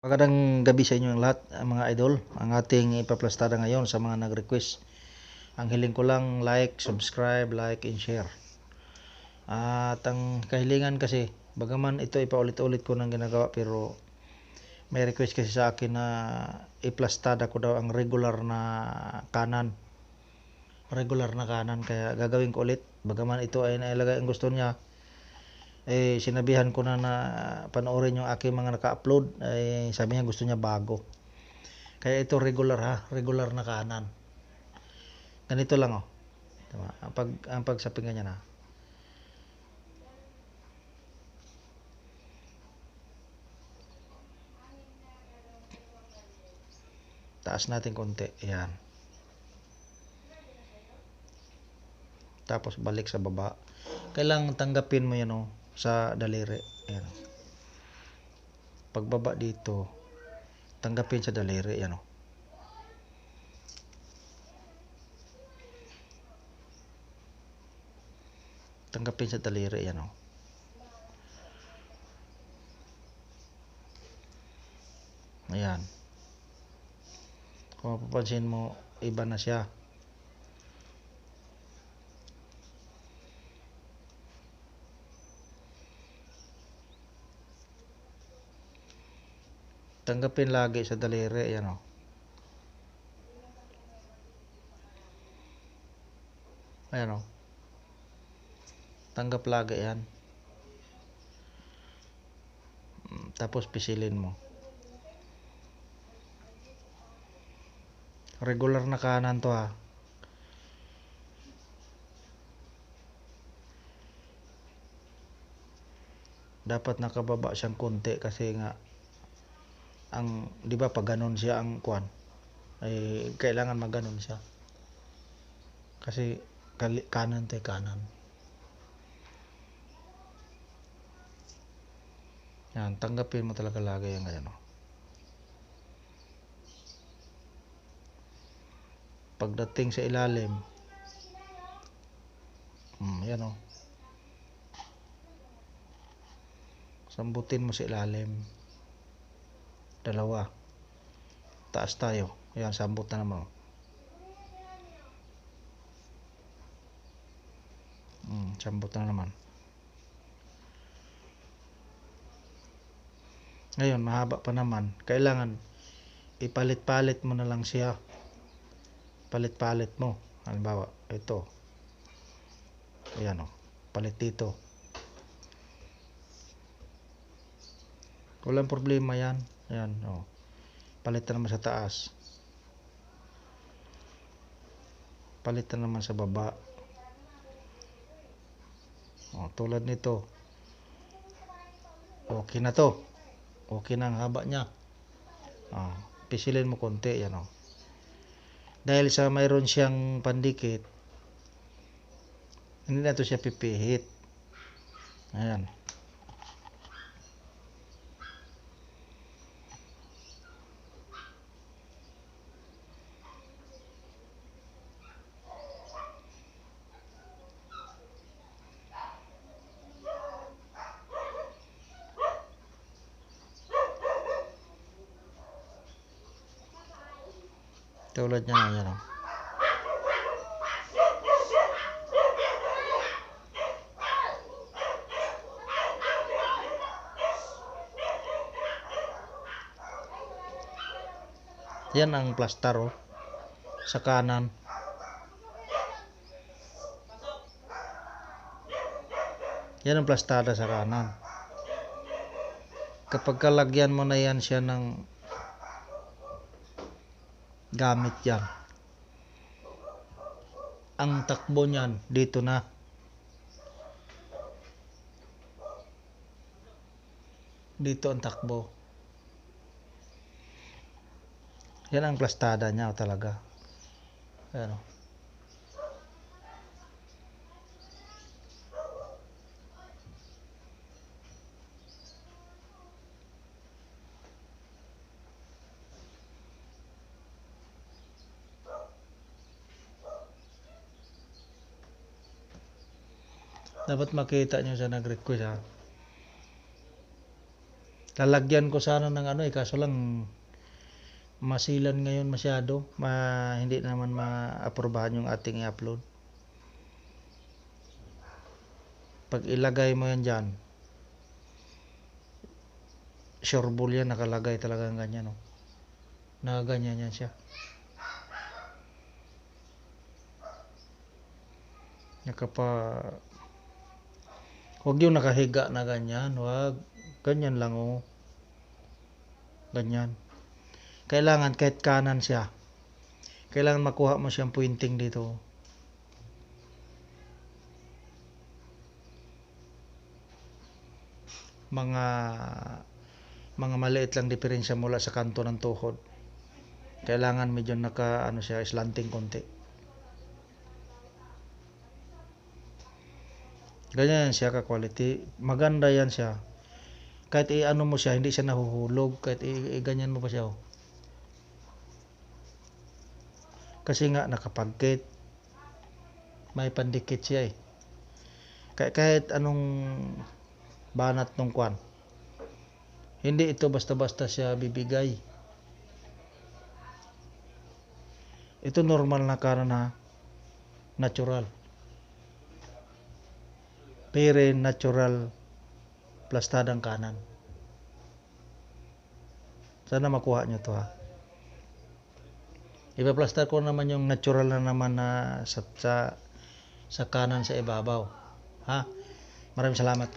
Magandang gabi sa inyong lahat, mga idol. Ang ating ipaplastada ngayon sa mga nag-request. Ang hiling ko lang, like, subscribe, like, and share. At ang kahilingan kasi, bagaman ito ipaulit-ulit ko nang ginagawa, pero may request kasi sa akin na iplastada ko daw ang regular na kanan. Regular na kanan, kaya gagawin ko ulit. Bagaman ito ay nailagay ang gusto niya, sinabihan ko na panoorin yung aking mga naka-upload, sabi niya gusto niya bago. Kaya ito regular regular na kanan. Ganito lang oh. Diba? Ang pagsapingan niya na. Taas natin konti. Ayan. Tapos balik sa baba. Kailangan tanggapin mo yan oh, sa daliri. Ayan. Pagbaba dito, tanggapin sa daliri. Ayan oh. Tanggapin sa daliri. Ayan oh. Ayan. Kung mapapansin mo, iba na siya. Tanggapin lagi sa daliri. Ayan oh. Ayan oh. Tanggap lagi yan. Tapos pisilin mo. Regular na kanan to ha. Dapat nakababa siyang konti kasi nga ang 'di ba pag ganun siya ang kuan ay kailangan maganon siya. Kasi kanan to kanan. Yan, tanggapin mo talaga lagi yung ganyan. Pagdating sa ilalim, yan o. Sambutin mo sa ilalim. Dalawa. Taas tayo. Yan, sambut na naman. Sambut na naman. Ngayon, mahaba pa naman. Kailangan ipalit-palit mo na lang siya. Palit-palit mo. Halimbawa, ito. Ayan o. Palit dito. Walang problema yan. Ayan o. Palit na naman sa taas. Palit na naman sa baba. O, tulad nito. Okay na to. Okay na ang haba niya. Pisilin mo konti. Yan o. Dahil sa mayroon siyang pandikit, hindi na to siya pipihit. Ayan. Tulad niya na yan o. Yan ang plastar oh, sa kanan. Yan ang plastada sa kanan. Kapag kalagyan mo na yan siya ng gamit yan, ang takbo niyan dito na. Dito ang takbo. Yan ang plastada niya talaga. Ayan o. Dapat makita nyo sa nag-request ha. Lalagyan ko sana ng ano kaso lang masilan ngayon masyado. Hindi naman ma-aprobahan yung ating i-upload. Pag ilagay mo yan dyan, sureball yan, nakalagay talaga ganyan, no? Nakaganyan yan siya. Huwag yung nakahiga na ganyan, huwag. Ganyan lang, oh. Ganyan. Kailangan kahit kanan siya. Kailangan makuha mo siyang pointing dito. Mga maliit lang diferensya mula sa kanto ng tuhod. Kailangan medyo siya, slanting konti. Ganyan siya ka-quality. Maganda yan siya. Kahit i-ano mo siya, hindi siya nahuhulog. Kahit i-ganyan mo pa siya, oh. Kasi nga nakapagkit. May pandikit siya, eh. Kahit anong banat ng kwan, hindi ito basta-basta siya bibigay. Ito normal na kanan, ha, natural, very natural plastadang kanan. Sana makuha nyo to, ha. Ipa-plaster ko naman yung natural na naman na sa kanan sa ibabaw, ha. Maraming salamat.